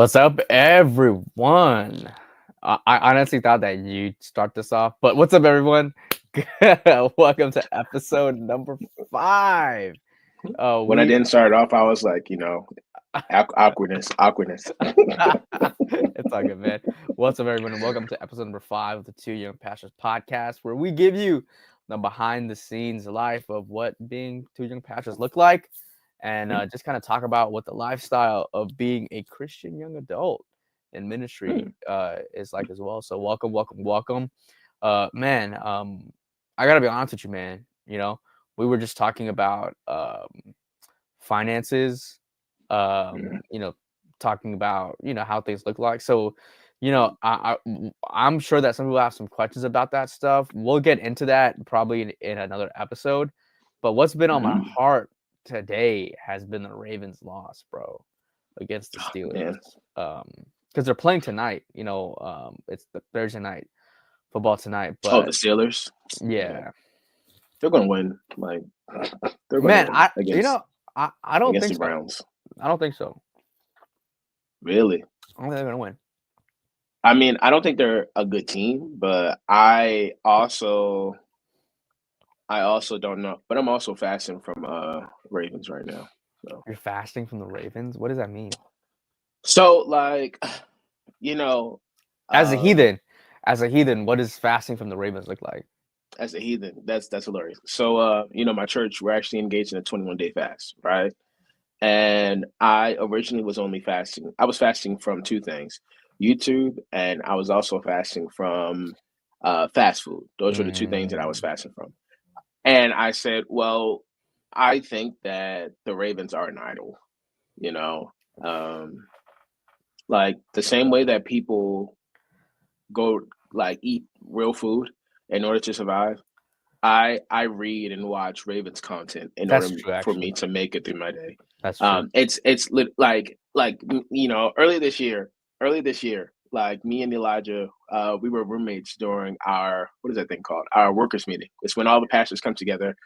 What's up, everyone? I honestly thought that you'd start this off, but what's up, everyone? Welcome to episode number 5. When I We didn't start off, I was like, awkwardness. it's all good, man. What's up, everyone, and welcome to episode number 5 of the Two Young Pastors podcast, where we give you the behind-the-scenes life of what being two young pastors look like, and just kind of talk about what the lifestyle of being a Christian young adult in ministry is like as well. So welcome. Man, I gotta be honest with you, man. We were just talking about finances, Mhm. talking about how things look like. So, I'm sure that some people have some questions about that stuff. We'll get into that probably in another episode. But what's been on my Mhm. heart today has been the Ravens loss, bro, against the Oh, Steelers. man. Because they're playing tonight. It's the Thursday night football tonight. Oh, the But Steelers. Yeah, yeah, they're gonna win. Like they're gonna man, win I you against know I don't against think the so. Browns. I don't think so. Really? I don't think they're gonna win. I mean, I don't think they're a good team, but I also don't know. But I'm also fasting from Ravens right now. So You're fasting from the Ravens? What does that mean? so like you know, As a um heathen, as a heathen, what does fasting from the Ravens look like? as a heathen, that's hilarious. So my church, we're actually engaged in a 21-day fast, right? And I originally was only fasting. I was fasting from two things: YouTube, and I was also fasting from fast food. Those were the two things that I was Mm, fasting from. And I said, well, I think that the Ravens are an idol, you know, um, like the same way that people go like eat real food in order to survive. I read and watch Ravens content in order that's true, for actually. me to make it through my day. That's true. Like early this year, like me and Elijah, we were roommates during our what is that thing called? Our workers meeting. It's when all the pastors come together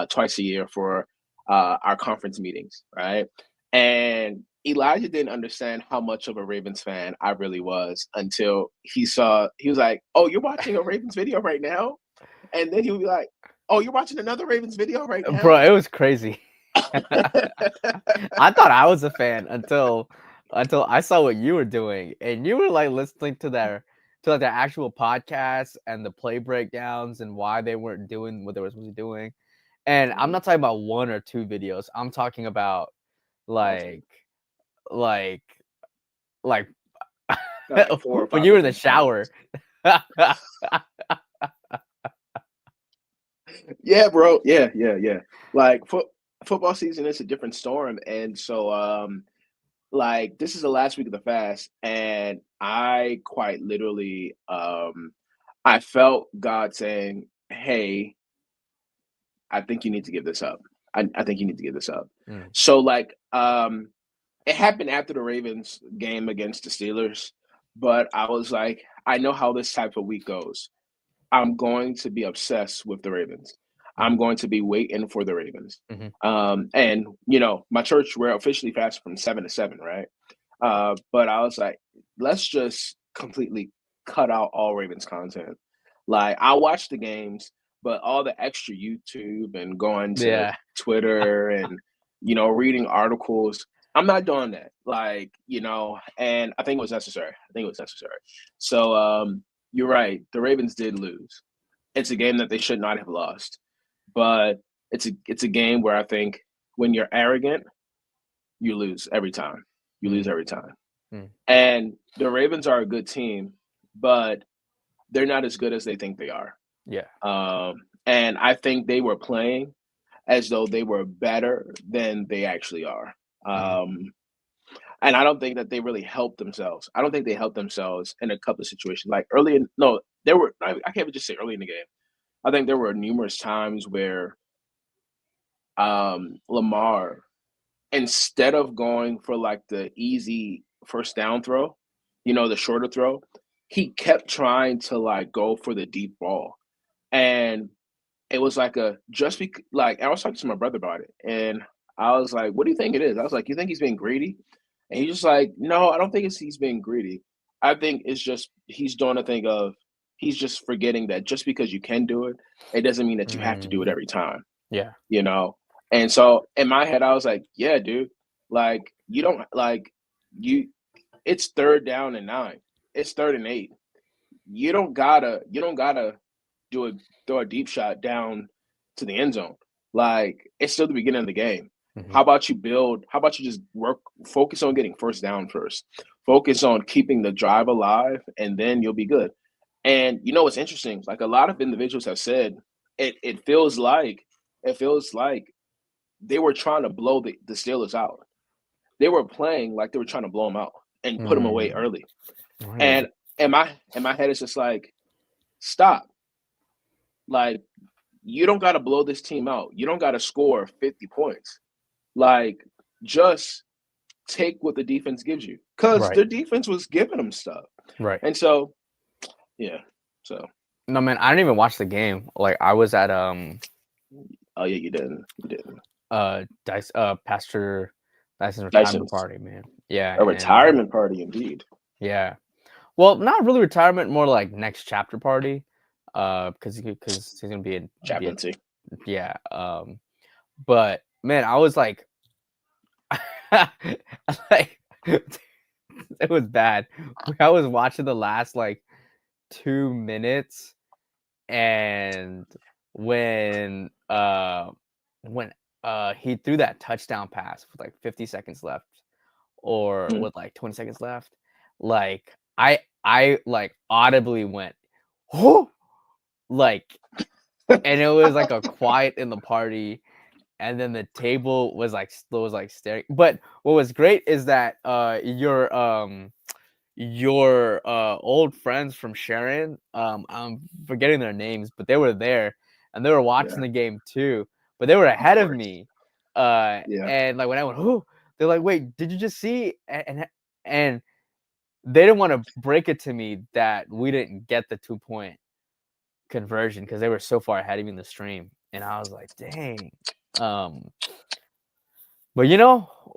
twice a year for our conference meetings, right? And Elijah didn't understand how much of a Ravens fan I really was until he was like, "Oh, you're watching a Ravens video right now?" And then he would be like, "Oh, you're watching another Ravens video right Bro, now?" it was crazy. I thought I was a fan until I saw what you were doing, and you were like listening to like the actual podcast and the play breakdowns and why they weren't doing what they were supposed to be doing. And I'm Mhm. not talking about one or two videos. I'm talking about All of them. like like like Got like 4 or when 5 you were in the different shower. channels. Yeah, bro. Yeah. Like football season is a different storm, and so like this is the last week of the fast, and I quite literally I felt God saying, "Hey, I think you need to give this up. I think you need to give this up." Mm, So like it happened after the Ravens game against the Steelers, but I was like, I know how this type of week goes. I'm going to be obsessed with the Ravens. I'm mhm, going to be waiting for the Ravens. mhm. And my church, we're officially fasting from 7 to 7, right? But I was like, let's just completely cut out all Ravens content. Like I watch the games, but all the extra YouTube and going to Yeah. Twitter and reading articles, I'm not doing that. And I think it was necessary. So you're right. The Ravens did lose. It's a game that they should not have lost. But it's a game where I think when you're arrogant, you lose every time. You lose Mm, every time. mm. And the Ravens are a good team, but they're not as good as they think they are. Yeah. And I think they were playing as though they were better than they actually are. Mhm. Um, and I don't think that they really helped themselves. I don't think they helped themselves in a couple of situations. Like early in, no, there were, I can't even just say early in the game. I think there were numerous times where Lamar, instead of going for like the easy first down throw, the shorter throw, he kept trying to like go for the deep ball. And it was like like I was talking to my brother about it, and I was like, "What do you think it is?" I was like, "You think he's being greedy?" And he's just like, no, I don't think it's he's being greedy. I think it's just he's doing a thing of he's just forgetting that just because you can do it, it doesn't mean that you have to do it Mm, every time, yeah. you know? And so in my head, I was like, yeah, dude, like you don't like you it's third down and 9. It's third and 8. You don't gotta do a throw a deep shot down to the end zone. Like it's still the beginning of the game. Hmm. How about you just focus on getting first down first. Focus on keeping the drive alive and then you'll be good. And you know what's interesting? Like a lot of individuals have said it feels like they were trying to blow the Steelers out. They were playing like they were trying to blow them out and put them away Mm, early. right. And in my head, it's just like, stop. Like, you don't got to blow this team out. You don't got to score 50 points. Like, just take what the defense gives you because Right. the defense was giving them stuff. Right. And so, yeah. So, No, man, I didn't even watch the game. Like I was at oh yeah, you didn't. You didn't. Pastor Dyson's retirement Dyson's party, man. Yeah, a and retirement party indeed. yeah. Well, not really retirement, more like next chapter party. Because he's gonna be a Chaplaincy. yeah. But man, I was like, like it was bad. I was watching the last like 2 minutes, and when uh when he threw that touchdown pass with like 50 seconds left, or Mm. with like 20 seconds left, like I like audibly went, whoo, like, and it was like a quiet in the party, and then the table was like staring. But what was great is that your old friends from Sharon, I'm forgetting their names, but they were there and they were watching Yeah, the game too, but they were of ahead of course. me. Yeah. And like when I went, "Who?" They're like, "Wait, did you just see?" And they didn't want to break it to me that we didn't get the 2 point conversion because they were so far ahead of me in the stream, and I was like, "Dang." Um, but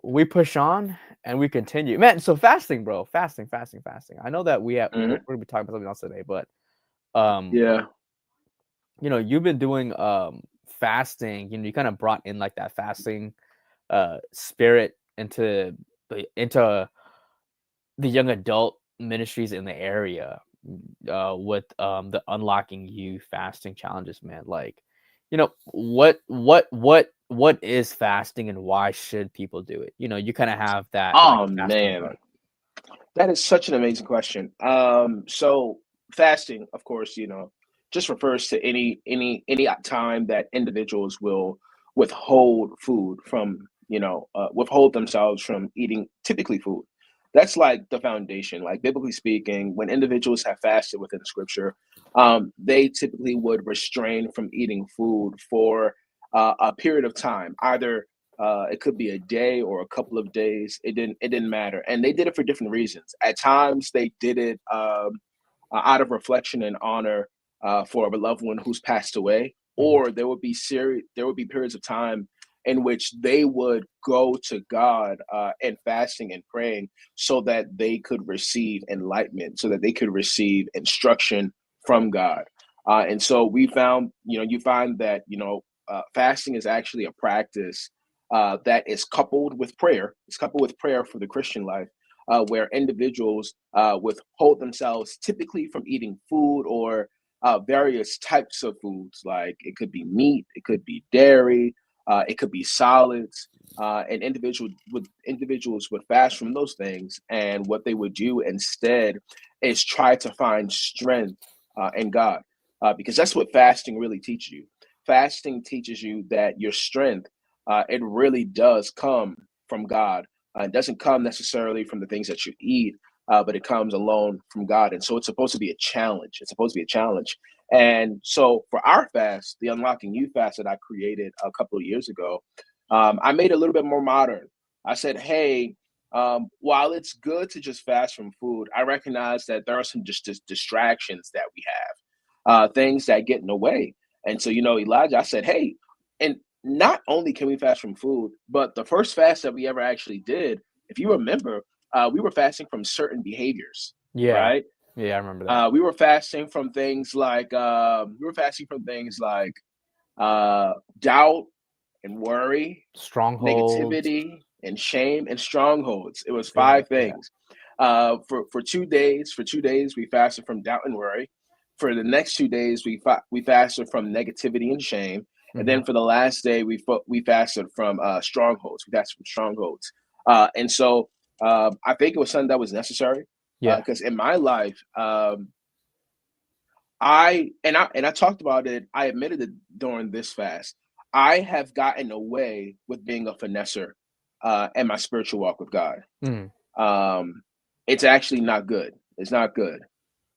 we push on and we continue, man. So fasting, bro, fasting, fasting, fasting. I know that we're Hmm. gonna be talking about something else today, but um, Yeah. you've been doing fasting. You kind of brought in like that fasting spirit into the young adult ministries in the area, with the unlocking you fasting challenges, man. Like, what is fasting and why should people do it? You kind of have that like Oh fasting man, bug. that is such an amazing question. So fasting, of course, just refers to any time that individuals will withhold food from, withhold themselves from eating typically food. That's like the foundation. Like biblically speaking, when individuals have fasted within Scripture, they typically would restrain from eating food for a period of time, either it could be a day or a couple of days. It didn't matter, and they did it for different reasons. At times, they did it out of reflection and honor for a loved one who's passed away, Mhm. or there would be periods of time in which they would go to God and fasting and praying so that they could receive enlightenment, so that they could receive instruction from God. And so we found, you find that fasting is actually a practice that is coupled with prayer. It's coupled with prayer for the Christian life, where individuals withhold themselves typically from eating food or various types of foods. Like it could be meat, it could be dairy, it could be solids. And individuals would fast from those things, and what they would do instead is try to find strength in God, because that's what fasting really teaches you. Fasting teaches you that your strength, it really does come from God. It doesn't come necessarily from the things that you eat, but it comes alone from God. And so it's supposed to be a challenge. It's supposed to be a challenge. And so for our fast, the Unlocking You fast that I created a couple of years ago, I made it a little bit more modern. I said, hey, while it's good to just fast from food, I recognize that there are some just distractions that we have, things that get in the way. And so, Elijah, I said, hey, and not only can we fast from food, but the first fast that we ever actually did, if you remember, we were fasting from certain behaviors, Yeah. right? Yeah, I remember that. We were fasting from things like doubt and worry, Strongholds. negativity and shame and strongholds. It was Yeah, five yeah. things. For 2 days, we fasted from doubt and worry. For the next 2 days, we fasted from negativity and shame, and Hmm. then for the last day, we fasted from strongholds. We fasted from strongholds, and so I think it was something that was necessary Yeah. because in my life, I talked about it. I admitted it during this fast. I have gotten away with being a finesser in my spiritual walk with God. Mm. Um, it's actually not good. It's not good.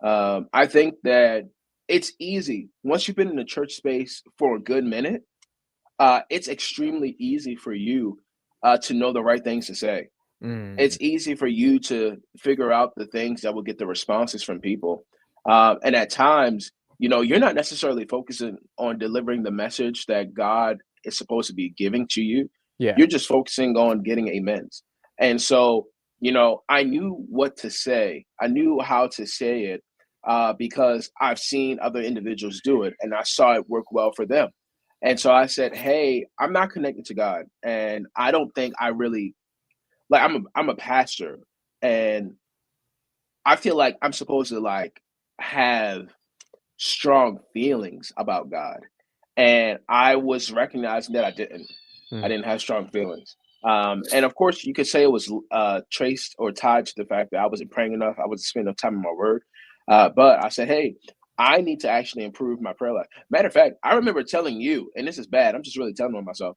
I think that it's easy once you've been in the church space for a good minute. It's extremely easy for you to know the right things to say. Mm. It's easy for you to figure out the things that will get the responses from people. And at times, you're not necessarily focusing on delivering the message that God is supposed to be giving to you. Yeah. You're just focusing on getting amens. And so, I knew what to say. I knew how to say it because I've seen other individuals do it and I saw it work well for them. And so I said, hey, I'm not connected to God. And I don't think I really like I'm a pastor and I feel like I'm supposed to like have strong feelings about God. And I was recognizing that I didn't. I Mm. didn't have strong feelings. And of course, you could say it was traced or tied to the fact that I wasn't praying enough. I wasn't spending enough time in my word. But I said, hey, I need to actually improve my prayer life. Matter of fact, I remember telling you, and this is bad. I'm just really telling on myself.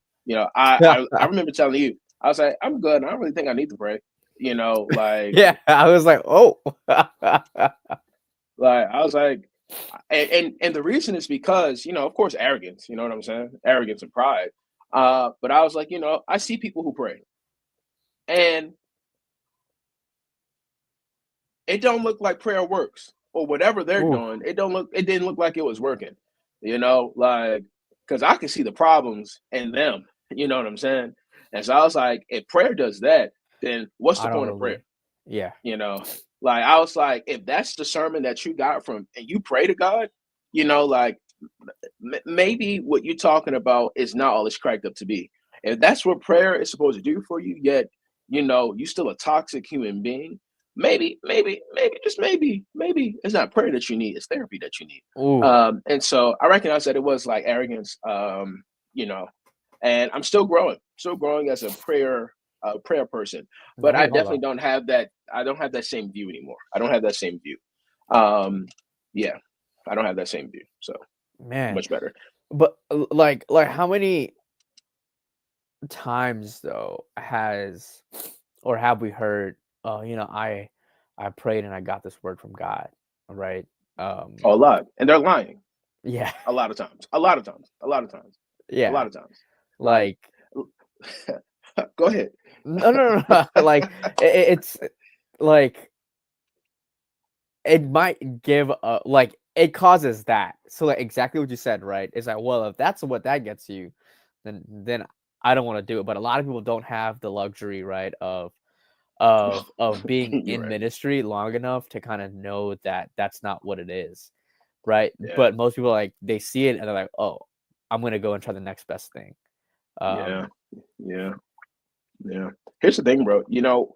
I remember telling you, I was like, I'm good. I don't really think I need to pray. Like Yeah, I was like, oh. I was like, and the reason is because of course arrogance. You know what I'm saying? Arrogance and pride. But I was like, I see people who pray, and it don't look like prayer works or whatever they're Ooh, doing. It didn't look like it was working. Like because I could see the problems in them. You know what I'm saying? And so I was like, if prayer does that, then what's the I don't point of prayer? really. Yeah. You know, like I was like, if that's the sermon that you got from and you pray to God, like maybe what you're talking about is not all it's cracked up to be. If that's what prayer is supposed to do for you, yet you still a toxic human being. Maybe, just maybe it's not prayer that you need; it's therapy that you need. Ooh. And so I recognize that it was like arrogance, you know, and I'm still growing as a prayer person. But No, I no, definitely no. don't have that. I don't have that same view anymore. I don't have that same view. Um, yeah, I don't have that same view. So Man. much better. But like how many times though has or have we heard, oh, I prayed and I got this word from God, right? A lot, and they're lying. Yeah. A lot of times. A lot of times. A lot of times. A Yeah. lot of times. Like, Like go ahead. no, no, no, no. Like it's like it might give a like it causes that. So like exactly what you said, right? Is like, well, if that's what that gets you, then I don't want to do it. But a lot of people don't have the luxury, right, of being You're in right. ministry long enough to kind of know that that's not what it is, right? Yeah. But most people like they see it and they're like, oh, I'm gonna go and try the next best thing. Yeah. Um, Yeah. Yeah. Here's the thing, bro.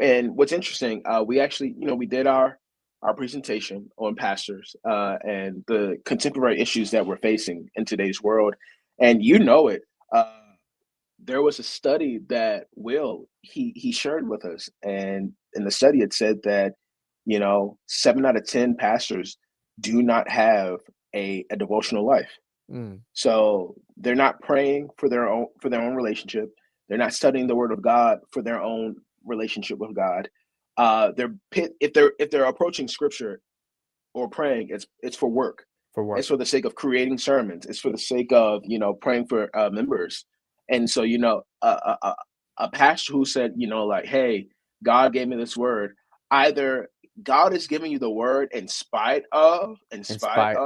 And what's interesting, we actually, we did our presentation on pastors and the contemporary issues that we're facing in today's world. And it. There was a study that he shared with us, and in the study it said that 7 out of 10 pastors do not have a devotional life. mm, So they're not praying for their own relationship. They're not studying the Word of God for their own relationship with God. If they're approaching Scripture or praying, it's for work. for It's work. for the sake of creating sermons. It's for the sake of praying for members. And so a pastor who said like, hey, God gave me this word. Either God is giving you the word Inspire. in spite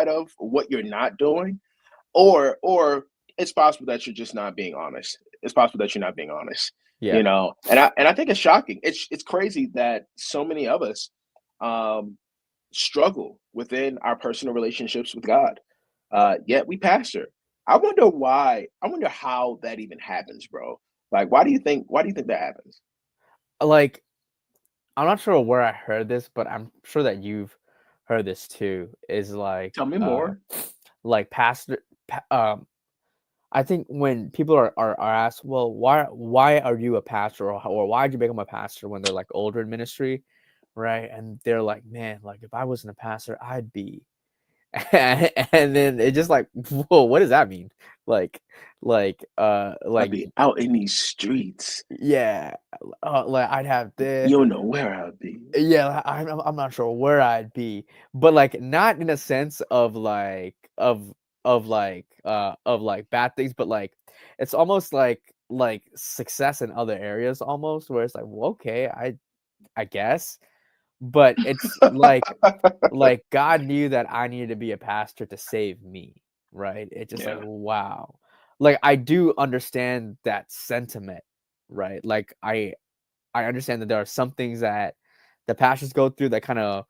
of what you're not doing, or it's possible that you're just not being honest. It's possible that you're not being honest. Yeah. And I think it's shocking. It's crazy that so many of us um, struggle within our personal relationships with God. Yet we pastor. I wonder why. I wonder how that even happens, bro. Like, why do you think? Why do you think that happens? Like, I'm not sure where I heard this, but I'm sure that you've heard this too. Is Tell me more. like pastor. I think when people are asked, well, why are you a pastor, or why did you become a pastor when they're like older in ministry, right? And they're like, man, like if I wasn't a pastor, I'd be. And then it just like, whoa, what does that mean? Like, I'd like be out in these streets. yeah, like I'd have this. You don't know where I'd be. Yeah, I'm not sure where I'd be, but like not in a sense of like of like bad things, but like it's almost like success in other areas almost where it's like, well, okay, I guess, but it's like God knew that I needed to be a pastor to save me, right? It's just like, Yeah. wow. Like I do understand that sentiment, right? Like I understand that there are some things that the pastors go through that kind of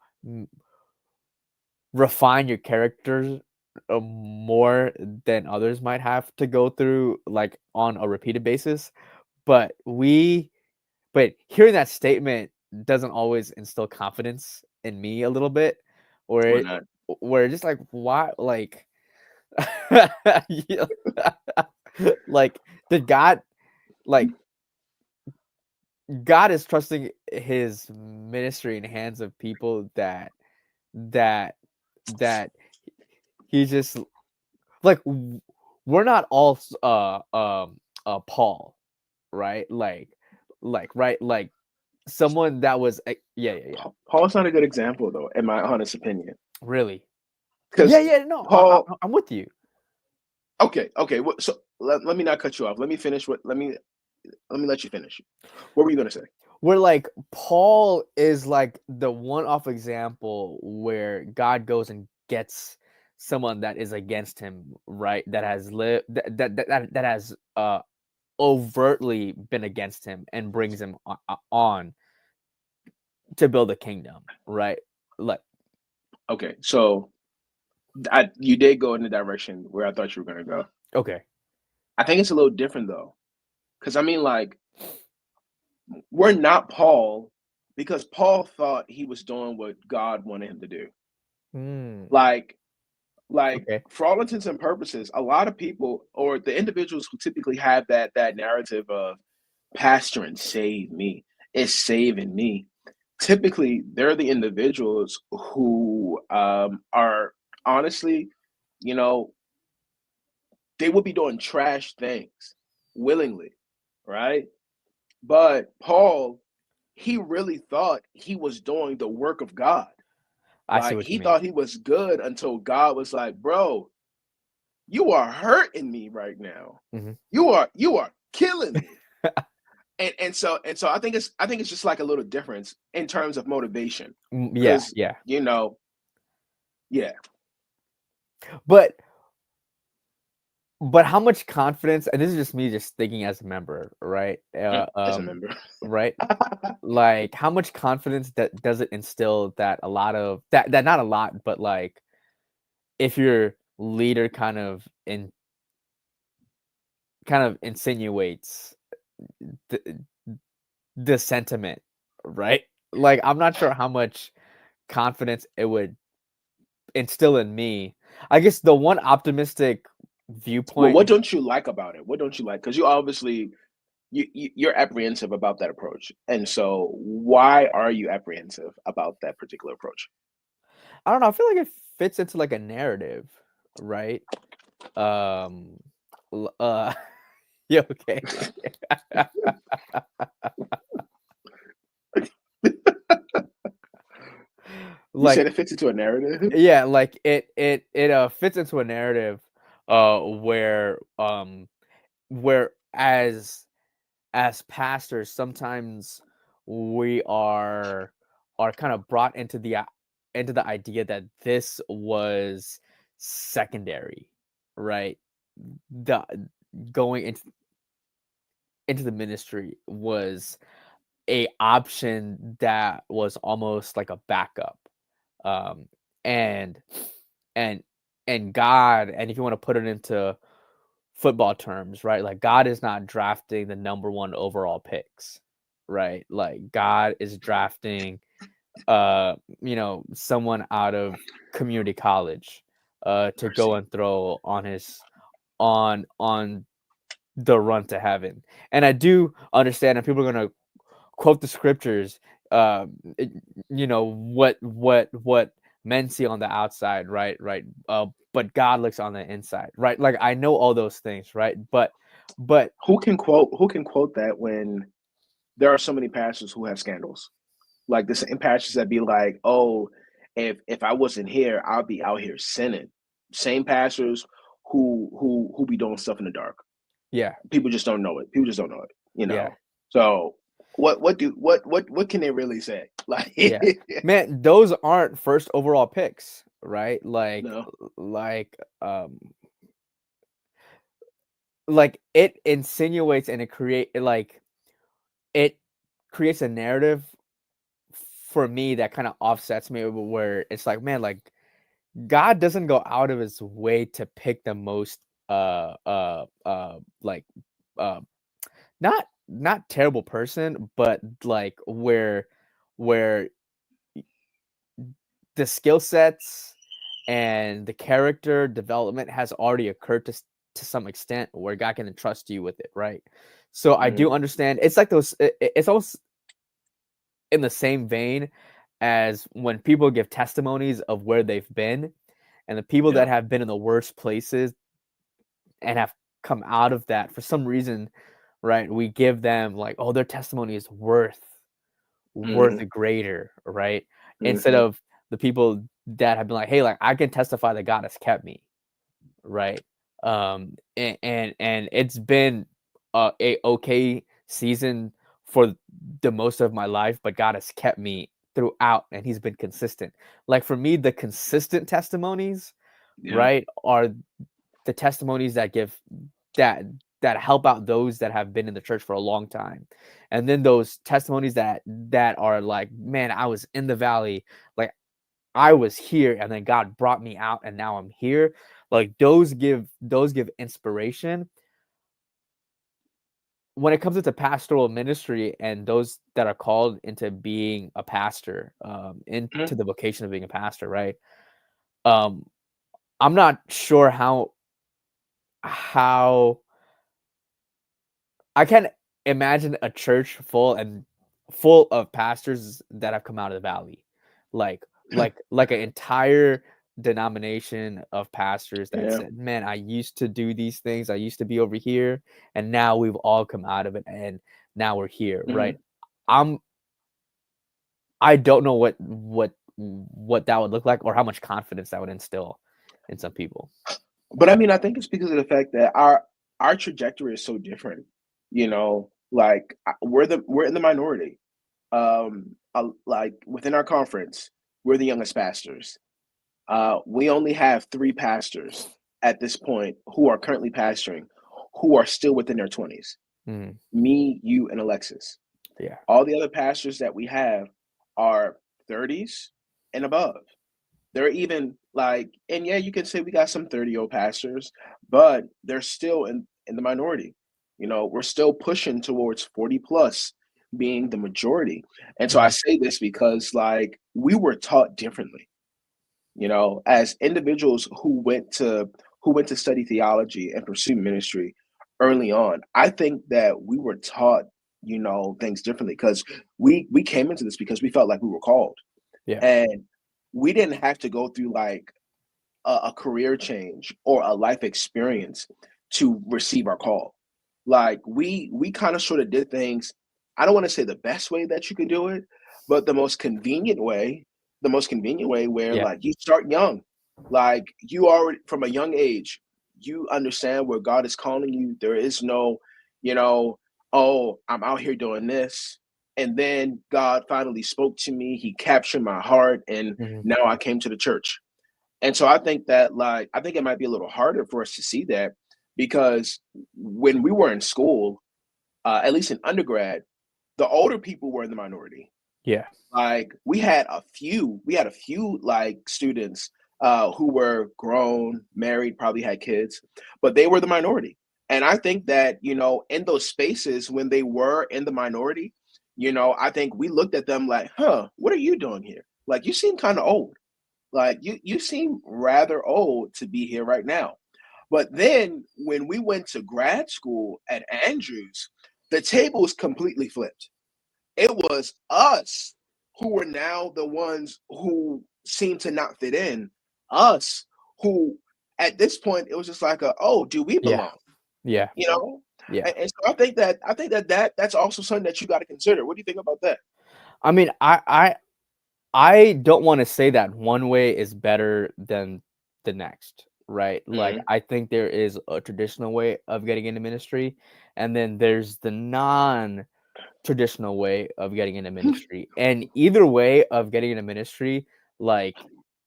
refine your characters more than others might have to go through, like on a repeated basis. But but hearing that statement doesn't always instill confidence in me a little bit, Why where not? where just like why like yeah, like did God like God is trusting his ministry in hands of people that that he just like we're not all Paul, right? Right, like someone that was yeah, Paul's not a good example, though, in my honest opinion. really. Yeah, Because yeah, no, Paul, I'm with you. okay. So let me not cut you off. Let me finish. Let me let you finish. What were you gonna say? Where like Paul is like the one-off example where God goes and gets someone that is against him, right? That has lived that has overtly been against him and brings him on to build a kingdom, right? Like, Okay, so you did go in the direction where I thought you were gonna go. okay, I think it's a little different though, because I mean, like, we're not Paul because Paul thought he was doing what God wanted him to do. mm, Like, okay, for all intents and purposes, a lot of people or the individuals who typically have that narrative of pastor and save me, it's saving me. Typically, they're the individuals who are honestly, you know, they would be doing trash things willingly, right? But Paul, he really thought he was doing the work of God. I see Like what you he mean. thought he was good until God was like, "Bro, you are hurting me right now. Hmm. You are killing me." And so I think it's just like a little difference in terms of motivation Yeah, because yeah, you know, yeah, but how much confidence? And this is just me, just thinking as a member, right? as a member. Right. Like, how much confidence that does it instill that a lot of that not a lot, but like if your leader kind of insinuates the the sentiment, right? Like, I'm not sure how much confidence it would instill in me. I guess the one optimistic Well, viewpoint. what don't you like about it? What don't you like? Because you obviously you're apprehensive about that approach, and so why are you apprehensive about that particular approach? I don't know. I feel like it fits into like a narrative, right? Um, yeah, okay. You Like, said it fits into a narrative. yeah, like it fits into a narrative, where where as pastors sometimes we are kind of brought into the idea that this was secondary, right? The going into into the ministry was a option that was almost like a backup. Um, and and and God, and if you want to put it into football terms, right? Like God is not drafting the number one overall picks, right? Like God is drafting someone out of community college to go Mercy. and throw on his on the run to heaven. And I do understand that people are gonna quote the scriptures, it- what men see on the outside, right, but God looks on the inside, right? Like I know all those things, right? But Who can quote that when there are so many pastors who have scandals? Like the same pastors that be like, "Oh, if I wasn't here, I'll be out here sinning." Same pastors who be doing stuff in the dark. yeah, People just don't know it. People just don't know it. You yeah, know. So what can they really say? Like yeah, man, those aren't first overall picks, right? no. Like um like it insinuates and it creates a narrative for me that kind of offsets me, where it's like, man, like God doesn't go out of his way to pick the most like uh not terrible person, but like where the skill sets and the character development has already occurred to some extent, where God can entrust you with it, right? So I do Mm, understand. It's like it's almost in the same vein as when people give testimonies of where they've been, and the people yeah. that have been in the worst places and have come out of that for some reason, right? We give them like, oh, their testimony is worth Hmm. a greater, right? Instead Hmm. of the people that have been like, hey, like I can testify that God has kept me, right? And it's been a okay season for the most of my life, but God has kept me throughout, and He's been consistent. Like for me, the consistent testimonies, Yeah. right, are the testimonies that give that that help out those that have been in the church for a long time. And then those testimonies that are like, man, I was in the valley, like I was here and then God brought me out and now I'm here. Like those give inspiration. When it comes into pastoral ministry and those that are called into being a pastor, into Mhm. the vocation of being a pastor, right? Um, I'm not sure how I can imagine a church full of pastors that have come out of the valley. Like an entire denomination of pastors that Yeah. said, "Man, I used to do these things. I used to be over here, and now we've all come out of it, and now we're here." Right? Mhm. I'm I don't know what that would look like, or how much confidence that would instill in some people. But I mean, I think it's because of the fact that our trajectory is so different. Like we're in the minority. Like within our conference, we're the youngest pastors. We only have three pastors at this point who are currently pastoring, who are still within their 20s. Mhm. Me, you, and Alexis. Yeah. All the other pastors that we have are 30s and above. They're even like, and yeah, you can say we got some 30-year-old pastors, but they're still in the minority. We're still pushing towards 40 plus being the majority. And so I Mhm. say this because like we were taught differently, as individuals who went to study theology and pursue ministry early on. I think that we were taught, things differently because we came into this because we felt like we were called. Yeah. And we didn't have to go through like a career change or a life experience to receive our call. Like we kind of sort of did things. I don't want to say the best way that you can do it, but the most convenient way where Yeah. like you start young. Like you already from a young age, you understand where God is calling you. There is no, you know, oh, I'm out here doing this. And then God finally spoke to me. He captured my heart, and Mhm. now I came to the church. And so I think that like I think it might be a little harder for us to see that because when we were in school, at least in undergrad, the older people were in the minority. Yeah. Like we had a few like students who were grown, married, probably had kids, but they were the minority. And I think that, in those spaces when they were in the minority, I think we looked at them like, huh, what are you doing here? Like, you seem kind of old. Like, you seem rather old to be here right now. But then when we went to grad school at Andrews, the tables completely flipped. It was us who were now the ones who seemed to not fit in. Us who, at this point, it was just like, oh, do we Yeah. belong? Yeah. You know, Yeah. and so that's also something that you got to consider. What do you think about that? I mean, I don't want to say that one way is better than the next, right? Like, Hmm. I think there is a traditional way of getting into ministry, and then there's the non-traditional way of getting into ministry. And either way of getting into ministry, like,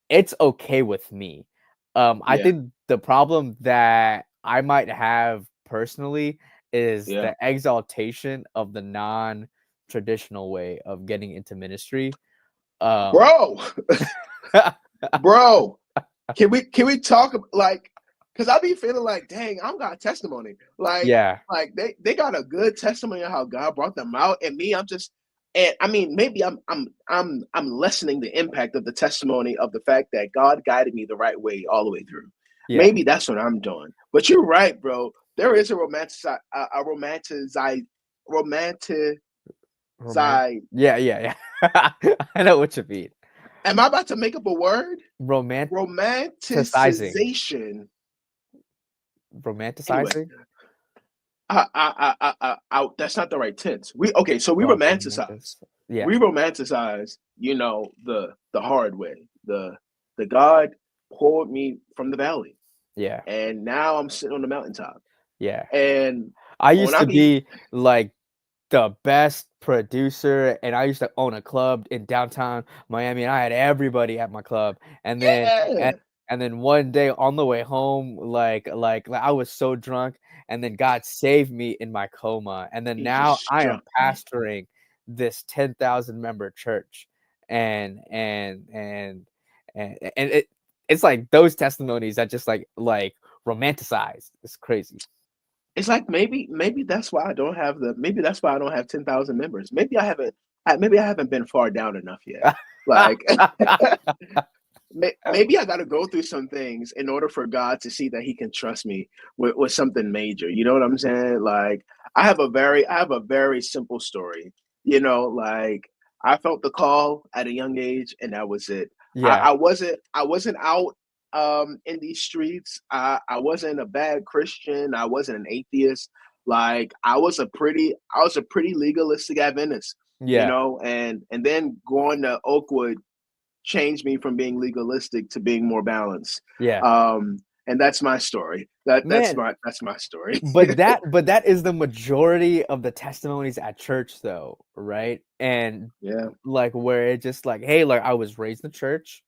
it's okay with me. I Yeah, think the problem that I might have personally is yeah, the exaltation of the non-traditional way of getting into ministry. Um bro, bro. Can we talk like, because I be feeling like, dang, I'm got a testimony. Yeah, Like they got a good testimony of how God brought them out, and me, I'm just, and I mean, maybe I'm lessening the impact of the testimony of the fact that God guided me the right way all the way through. yeah, Maybe that's what I'm doing. But you're right, bro. There is a romantic. roman yeah, yeah, yeah. I know what you mean. Am I about to make up a word? Romanticizing. Romanticization. Anyway, Romanticizing? that's not the right tense. So we Oh, romanticize. yeah, We romanticize, the hard way. The God pulled me from the valley, yeah, and now I'm sitting on the mountaintop. yeah. And I when used I to be be, like, the best producer, and I used to own a club in downtown Miami, and I had everybody at my club, and then and yeah, and then one day on the way home, like, I was so drunk, and then God saved me in my coma, and then he now just I am struck me. pastoring this 10,000 member church, and and and and it's like those testimonies that just, like, romanticize. It's crazy. It's like, maybe that's why I don't have 10,000 members. Maybe I haven't been far down enough yet. Like, maybe I got to go through some things in order for God to see that He can trust me with something major. You know what I'm saying? Like, I have a very simple story. Like, I felt the call at a young age, and that was it. I, Yeah, I wasn't out in these streets. I wasn't a bad Christian. I wasn't an atheist. Like, I was a pretty legalistic Adventist. yeah, And then going to Oakwood changed me from being legalistic to being more balanced. yeah. And that's my story. That's Man, my story. but that is the majority of the testimonies at church though, right? And Yeah. like where it just like, hey, like I was raised in church,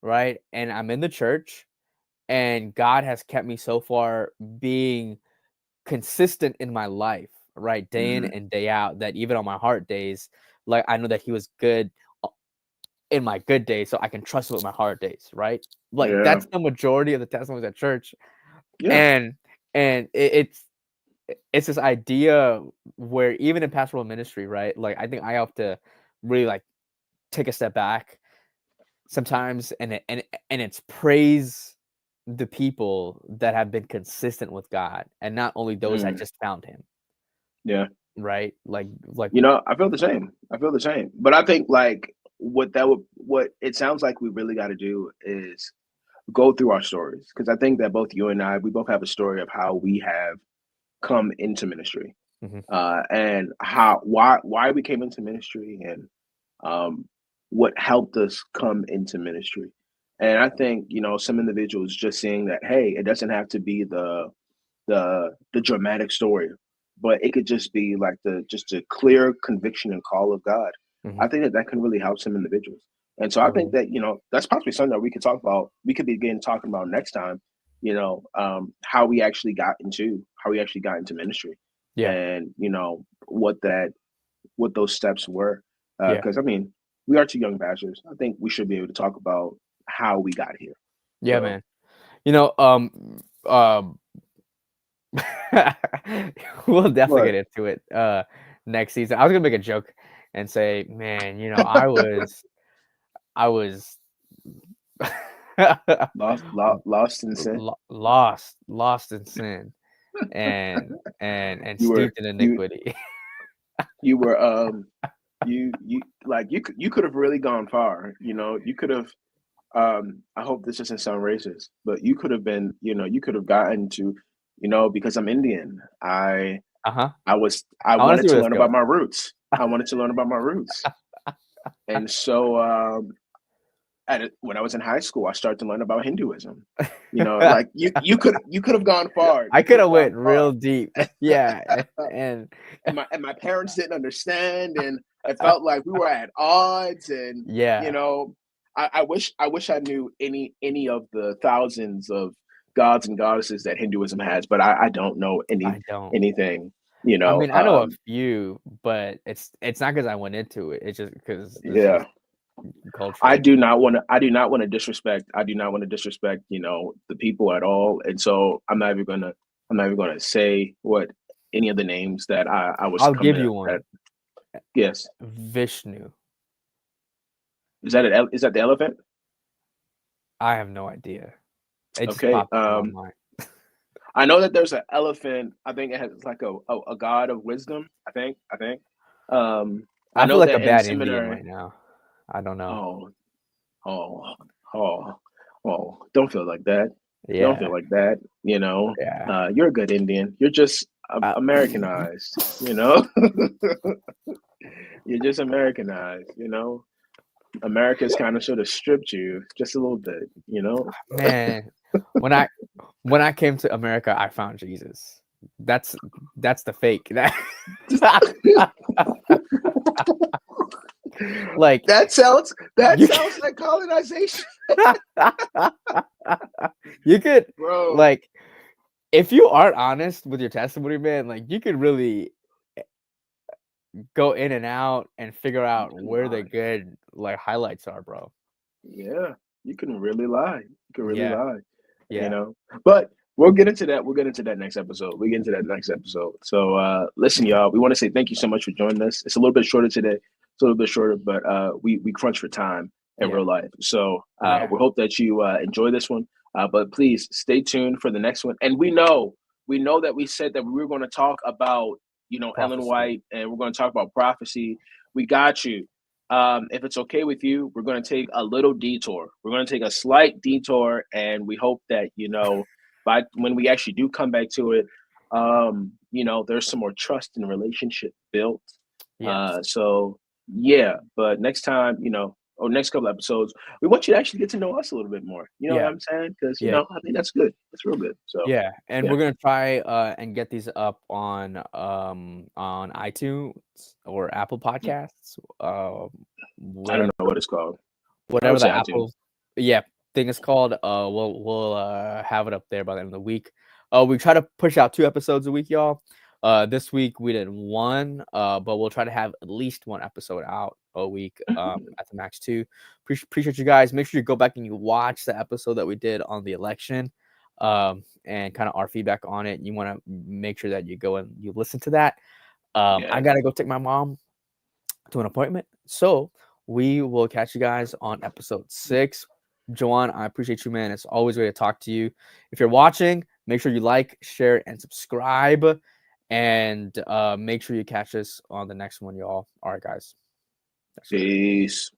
right? And I'm in the church and God has kept me so far being consistent in my life, right? Day in Hmm. and day out that even on my hard days, like I know that he was good in my good days, so I can trust him with my hard days, right? Like Yeah. that's the majority of the testimonies at church. Yeah. And it's this idea where even in pastoral ministry, right? Like I think I have to really like take a step back sometimes and it's praise the people that have been consistent with God and not only those that Mm. just found him, Yeah. right? Like I feel the same. I feel the same. But I think, like, what it sounds like we really got to do is go through our stories, because I think that both you and I, we both have a story of how we have come into ministry, mhm, and why we came into ministry, and um, what helped us come into ministry. And I think, some individuals just seeing that, hey, it doesn't have to be the dramatic story, but it could just be like just a clear conviction and call of God. mhm, I think that can really help some individuals. And so I think totally. that, that's possibly something that we could talk about. We could begin talking about next time, how we actually got into ministry. Yeah. and what those steps were. Yeah. Because I mean, we are two young pastors. I think we should be able to talk about how we got here. Yeah, So, man. You know, we'll definitely but get into it next season. I was gonna make a joke and say, man, I was lost in sin. lost in sin and You were steeped in you iniquity. you were you could have really gone far. You could have. I hope this doesn't sound racist, but you could have been. You could have gotten to. Because I'm Indian. Uh-huh. I I want to wanted see to where this learn about goes. my roots. I wanted to learn about my roots, and so when I was in high school, I started to learn about Hinduism. Like you could have gone far. I You could could have have gone went real far. deep. Yeah. And And my parents didn't understand, and it felt like we were at odds. And you yeah, know, I wish I knew any of the thousands of gods and goddesses that Hinduism has, but I don't know I don't. anything. I mean, I know a few, but it's not because I went into it. It's just because it's Yeah. just cultural. I do not want to disrespect, the people at all. And so I'm not even gonna say what any of the names that I was I'll coming give to you that. one. Yes. Vishnu. Is that the elephant? I have no idea. It just Okay. popped into my mind. I know that there's an elephant. I think it has like a god of wisdom. I think. I I feel know like a that in bad Indian seminary. right now. I don't know. Oh, oh, oh, oh! Don't feel like that. Don't feel Yeah, like that. yeah. You're a good Indian. You're just Uh, Americanized. You're just Americanized. America's kind of sort of stripped you just a little bit. man, when I when I came to America, I found Jesus. That's that's the fake. Like That you sounds like colonization, you could bro. like if you aren't honest with your testimony, man, like you could really go in and out and figure You out can where the lie. good like highlights are, bro. Yeah, you can really lie. You can really Yeah, lie. you yeah, know. But we'll get into that. We'll get into that next episode. We get into that next episode. So listen, y'all, we want to say thank you so much for joining us. It's a little bit shorter today. It's a little bit shorter, but we crunch for time in yeah, real life. So yeah. we hope that you enjoy this one. But please stay tuned for the next one. And we know that we said that we were going to talk about, Ellen Prophecy. White, and we're going to talk about prophecy. We got you. If it's okay with you, we're going to take a little detour. We're going to take a slight detour, and we hope that by when we actually do come back to it, there's some more trust and relationship built. Yes. So yeah, but next time, or next couple episodes, we want you to actually get to know us a little bit more. You know what Yeah. I'm saying? Because Yeah. I think that's good. That's real good. So Yeah. And yeah, we're gonna try and get these up on iTunes or Apple Podcasts. I don't Whatever know what it's called. I whatever would say the iTunes. Apple yeah thing is called. We'll have it up there by the end of the week. We try to push out 2 episodes a week, y'all. This week we did one, but we'll try to have at least one episode out a week, at the max two. Appreciate you guys. Make sure you go back and you watch the episode that we did on the election, and kind of our feedback on it. You want to make sure that you go and you listen to that. I Yeah. gotta go take my mom to an appointment, so we will catch you guys on episode 6. Jajuan, I appreciate you, man. It's always great to talk to you. If you're watching, make sure you like, share, and subscribe. And make sure you catch us on the next one, y'all. All right, guys. That's it. Peace.